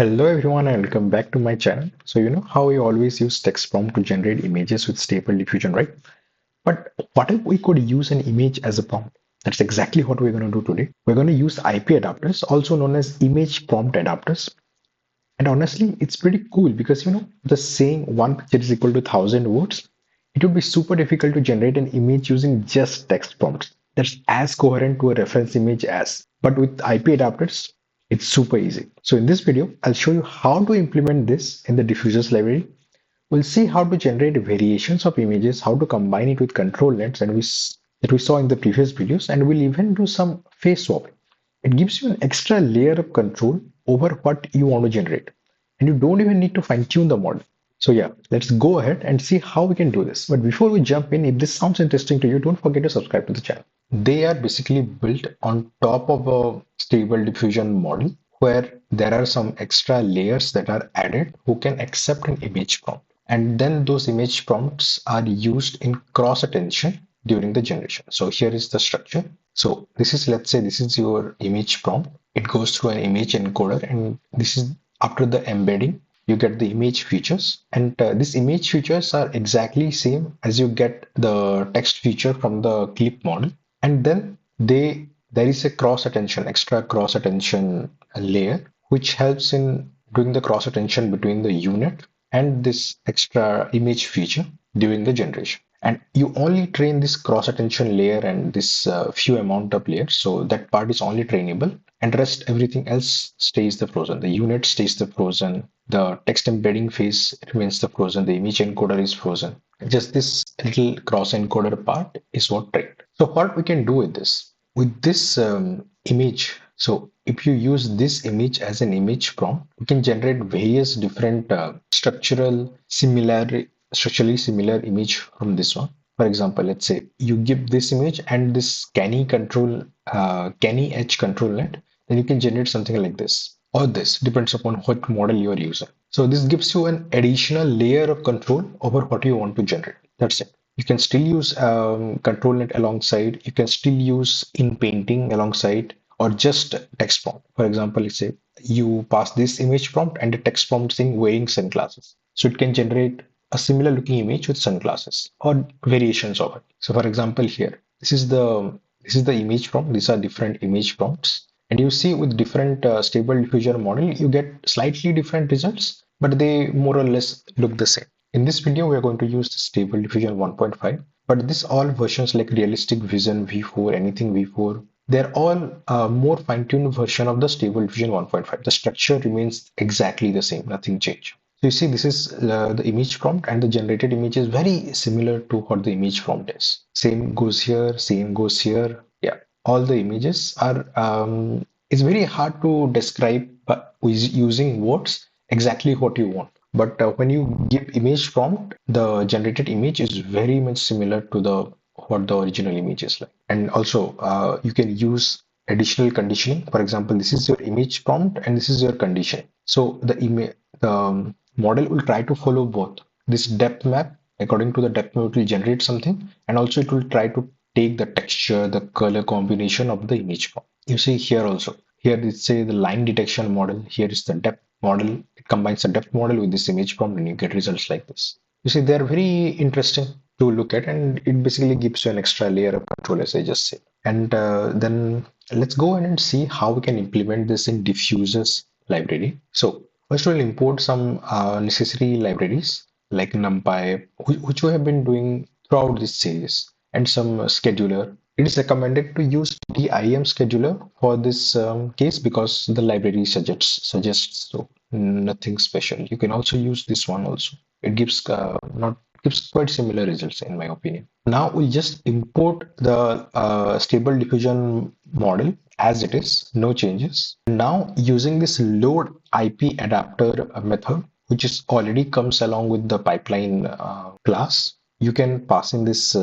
Hello everyone and welcome back to my channel. So you know how we always use text prompt to generate images with Stable Diffusion, right? But what if we could use an image as a prompt? That's exactly what we're going to do today. We're going to use IP adapters, also known as image prompt adapters. And honestly, it's pretty cool because the saying one picture is equal to 1,000 words. It would be super difficult to generate an image using just text prompts. That's as coherent to a reference image as. But with IP adapters, it's super easy. So in this video, I'll show you how to implement this in the diffusers library. We'll see how to generate variations of images, how to combine it with control nets that we saw in the previous videos, and we'll even do some face swapping. It gives you an extra layer of control over what you want to generate. And you don't even need to fine tune the model. So yeah, let's go ahead and see how we can do this. But before we jump in, if this sounds interesting to you, don't forget to subscribe to the channel. They are basically built on top of a stable diffusion model where there are some extra layers that are added who can accept an image prompt. And then those image prompts are used in cross attention during the generation. So here is the structure. So this is, let's say this is your image prompt. It goes through an image encoder, and this is after the embedding, you get the image features. And these image features are exactly same as you get the text feature from the clip model. And then there is a cross attention, extra cross attention layer, which helps in doing the cross attention between the unit and this extra image feature during the generation. And you only train this cross attention layer and this few amount of layers. So that part is only trainable, and rest everything else stays the frozen. The unit stays the frozen. The text embedding phase remains the frozen. The image encoder is frozen. Just this little cross encoder part is what trained. So what we can do with this? With this image, so if you use this image as an image prompt, you can generate various different structurally similar image from this one. For example, let's say you give this image and this canny edge control net, then you can generate something like this. Or this depends upon what model you are using. So this gives you an additional layer of control over what you want to generate. That's it. You can still use ControlNet alongside. You can still use in painting alongside, or just text prompt. For example, let's say you pass this image prompt and a text prompt saying wearing sunglasses. So it can generate a similar looking image with sunglasses or variations of it. So for example, here, this is the image prompt. These are different image prompts. And you see with different stable diffusion model, you get slightly different results, but they more or less look the same. In this video, we are going to use the Stable Diffusion 1.5, but this all versions like Realistic Vision V4, anything V4, they're all more fine-tuned version of the Stable Diffusion 1.5. The structure remains exactly the same, nothing changed. So you see, this is the image prompt, and the generated image is very similar to what the image prompt is. Same goes here, same goes here. Yeah, all the images are, it's very hard to describe using words exactly what you want. But when you give image prompt, the generated image is very much similar to the what the original image is like. And also, you can use additional conditioning. For example, this is your image prompt and this is your condition. So the model will try to follow both. This depth map, according to the depth map, it will generate something, and also it will try to take the texture, the color combination of the image prompt. You see here also. Here it's say the line detection model. Here is the depth model. It combines the depth model with this image prompt, and you get results like this. You see, they're very interesting to look at, and it basically gives you an extra layer of control, as I just said. And then let's go ahead and see how we can implement this in Diffusers library. So first we'll import some necessary libraries like NumPy, which we have been doing throughout this series, and some scheduler. It is recommended to use DIM scheduler for this case because the library suggests so. Nothing special. You can also use this one also. It gives not gives quite similar results in my opinion. Now we'll just import the stable diffusion model as it is, no changes. Now using this load IP adapter method, which is already comes along with the pipeline class, you can pass in this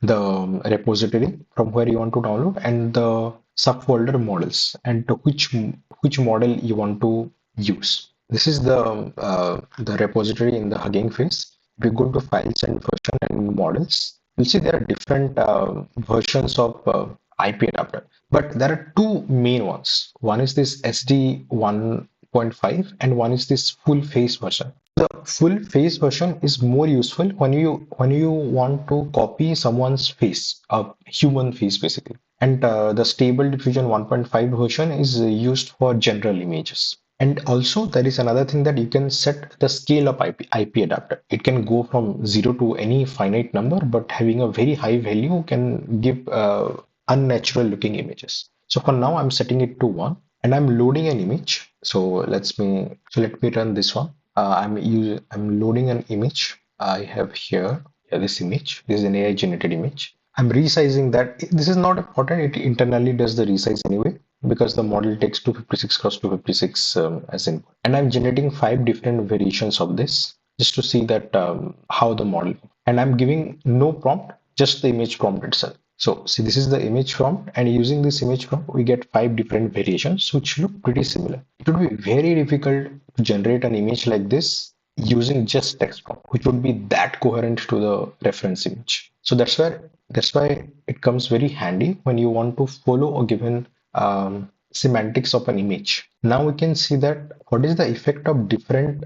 the repository from where you want to download and the subfolder models and to which model you want to use. This is the repository in the Hugging Face. If you go to files and version and models, you'll see there are different versions of IP adapter, but there are two main ones. One is this SD1 1.5, and one is this full face version. The full face version is more useful when you want to copy someone's face, a human face basically. And the Stable Diffusion 1.5 version is used for general images. And also there is another thing that you can set the scale of IP adapter. It can go from 0 to any finite number, but having a very high value can give unnatural looking images. So for now, I'm setting it to 1 and I'm loading an image. So let me run this one. I'm loading an image. I have here this image. This is an AI generated image. I'm resizing that. This is not important. It internally does the resize anyway because the model takes 256 cross 256 as input. And I'm generating 5 different variations of this just to see that how the model. And I'm giving no prompt, just the image prompt itself. So see, this is the image prompt, and using this image prompt, we get 5 different variations which look pretty similar. It would be very difficult to generate an image like this using just text prompt, which would be that coherent to the reference image. So that's why it comes very handy when you want to follow a given semantics of an image. Now we can see that what is the effect of different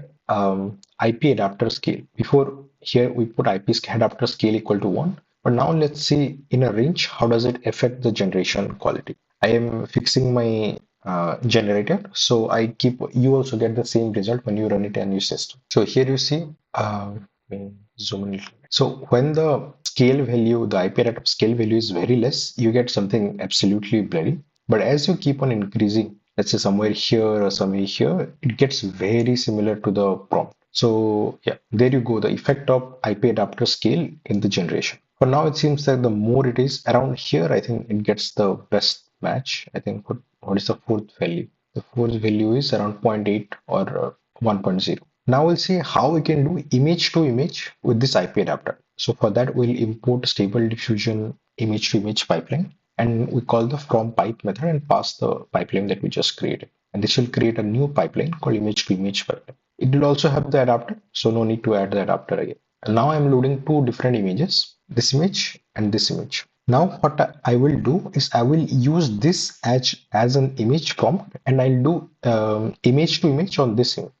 IP adapter scale. Before here we put IP adapter scale equal to 1. But now let's see in a range, how does it affect the generation quality? I am fixing my generator. So you also get the same result when you run it in your system. So here you see, let me zoom in. So when the scale value, the IP adapter scale value is very less, you get something absolutely blurry. But as you keep on increasing, let's say somewhere here or somewhere here, it gets very similar to the prompt. So yeah, there you go, the effect of IP adapter scale in the generation. For now, it seems that the more it is around here, I think it gets the best match. I think what is the fourth value? The fourth value is around 0.8 or 1.0. Now we'll see how we can do image to image with this IP adapter. So for that, we'll import Stable Diffusion image to image pipeline, and we call the from pipe method and pass the pipeline that we just created. And this will create a new pipeline called image to image pipeline. It will also have the adapter, so no need to add the adapter again. And now I'm loading 2 different images, this image and this image. Now what I will do is I will use this as an image prompt, and I'll do image to image on this one.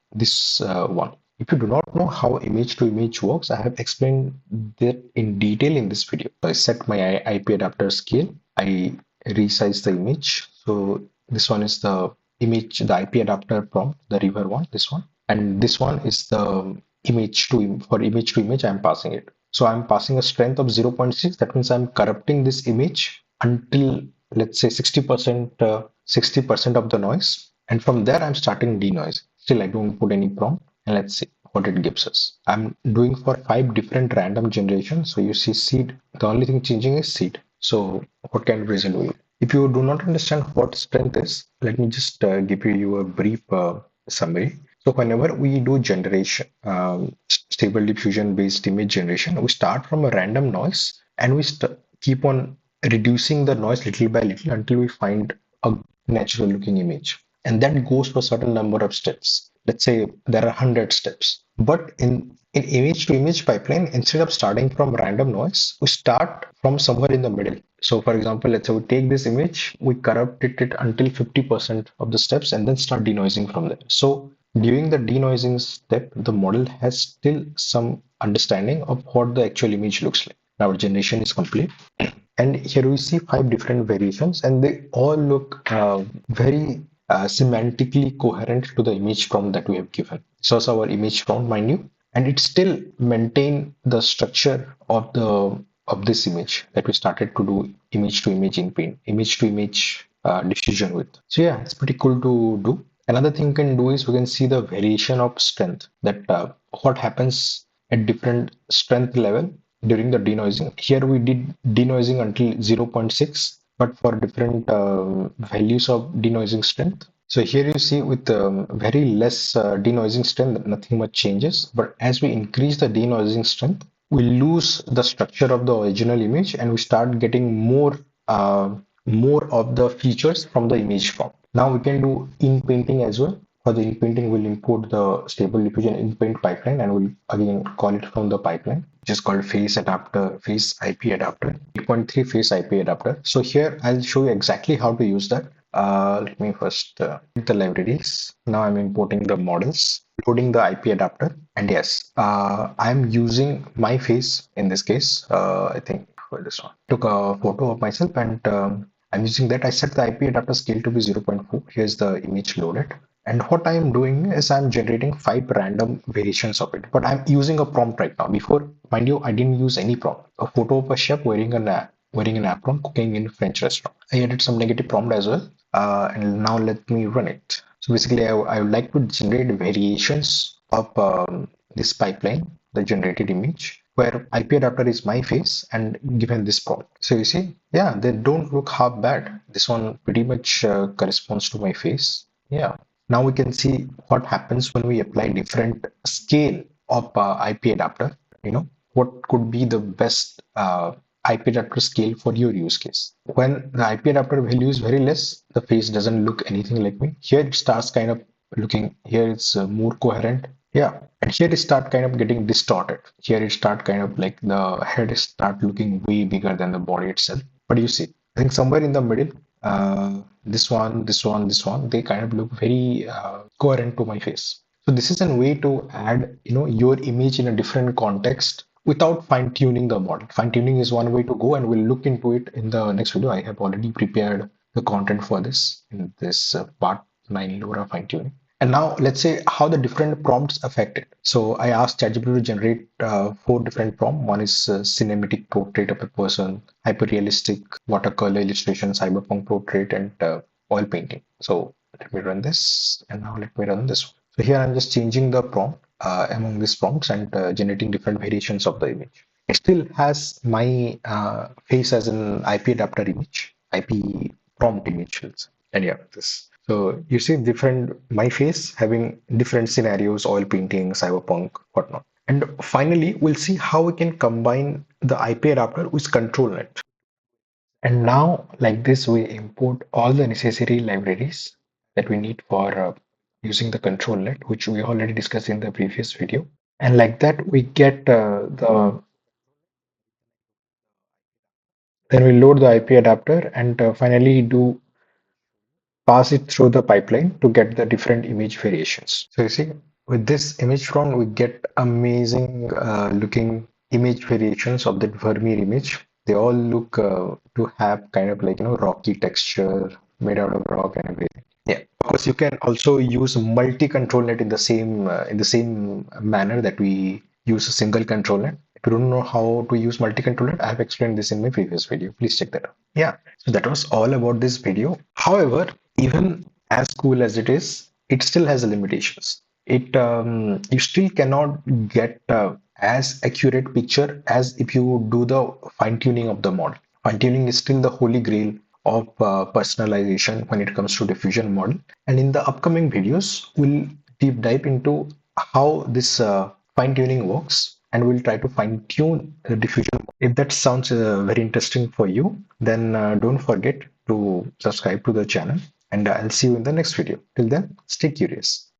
If you do not know how image to image works, I have explained that in detail in this video. I set my IP adapter scale. I resize the image. So this one is the image, the IP adapter prompt, the river one, this one. And this one is the image to image, I'm passing it. So I'm passing a strength of 0.6. That means I'm corrupting this image until, let's say, 60% of the noise. And from there, I'm starting denoise. Still, I don't put any prompt. And let's see what it gives us. I'm doing for 5 different random generations. So you see seed. The only thing changing is seed. So what kind of result will you? If you do not understand what strength is, let me just give you a brief summary. So whenever we do generation, Stable Diffusion based image generation, we start from a random noise and we keep on reducing the noise little by little until we find a natural looking image. And that goes for a certain number of steps. Let's say there are 100 steps. But in image to image pipeline, instead of starting from random noise, we start from somewhere in the middle. So for example, let's say we take this image, we corrupt it until 50% of the steps and then start denoising from there. So during the denoising step, the model has still some understanding of what the actual image looks like. Now our generation is complete. And here we see 5 different variations and they all look very semantically coherent to the image prompt that we have given. So it's our image prompt, mind you, and it still maintain the structure of this image that we started to do image to image in paint, image to image diffusion with. So yeah, it's pretty cool to do. Another thing we can do is we can see the variation of strength, that what happens at different strength level during the denoising. Here we did denoising until 0.6, but for different values of denoising strength. So here you see with very less denoising strength, nothing much changes. But as we increase the denoising strength, we lose the structure of the original image and we start getting more of the features from the image form. Now we can do in painting as well. For the in painting, we'll import the Stable Diffusion in paint pipeline and we'll again call it from the pipeline, which is called face IP adapter, 8.3 face IP adapter. So here I'll show you exactly how to use that. Let me first hit the libraries. Now I'm importing the models, loading the IP adapter, and yes, I'm using my face in this case. I think for this one, took a photo of myself, and I'm using that. I set the IP adapter scale to be 0.4. Here's the image loaded. And what I am doing is I'm generating 5 random variations of it, but I'm using a prompt right now. Before, mind you, I didn't use any prompt. A photo of a chef wearing an apron cooking in a French restaurant. I added some negative prompt as well. And now let me run it. So basically, I would like to generate variations of this pipeline, the generated image, where IP adapter is my face and given this prompt. So you see, yeah, they don't look half bad. This one pretty much corresponds to my face. Yeah. Now we can see what happens when we apply different scale of IP adapter. You know, what could be the best IP adapter scale for your use case. When the IP adapter value is very less, the face doesn't look anything like me. Here it starts kind of looking, here it's more coherent. Yeah, and here it start kind of getting distorted. Here it start kind of like the head start looking way bigger than the body itself. But you see, I think somewhere in the middle, this one, they kind of look very coherent to my face. So this is a way to add, your image in a different context without fine tuning the model. Fine tuning is one way to go, and we'll look into it in the next video. I have already prepared the content for this in this part 9 LoRa fine tuning. And now let's say how the different prompts affect it. So I asked ChatGPT to generate 4 different prompts. One is cinematic portrait of a person, hyper-realistic watercolor illustration, cyberpunk portrait, and oil painting. So let me run this, and now let me run this one. So here I'm just changing the prompt among these prompts and generating different variations of the image. It still has my face as an IP adapter image, IP prompt image. And yeah, this. So you see different my face having different scenarios, oil painting, cyberpunk, whatnot. And finally, we'll see how we can combine the IP adapter with ControlNet. And now, like this, we import all the necessary libraries that we need for using the ControlNet, which we already discussed in the previous video. And like that, we get then we load the IP adapter and finally do pass it through the pipeline to get the different image variations. So you see, with this image prompt, we get amazing looking image variations of that Vermeer image. They all look to have kind of like, rocky texture made out of rock and everything. Yeah, of course, you can also use multi-control net in the same manner that we use a single control net. If you don't know how to use multi-control net, I have explained this in my previous video. Please check that out. Yeah, so that was all about this video. However, even as cool as it is, it still has limitations. It You still cannot get as accurate picture as if you do the fine tuning of the model. Fine tuning is still the holy grail of personalization when it comes to diffusion model. And in the upcoming videos, we'll deep dive into how this fine tuning works, and we'll try to fine tune the diffusion. If that sounds very interesting for you, then don't forget to subscribe to the channel, and I'll see you in the next video. Till then, stay curious.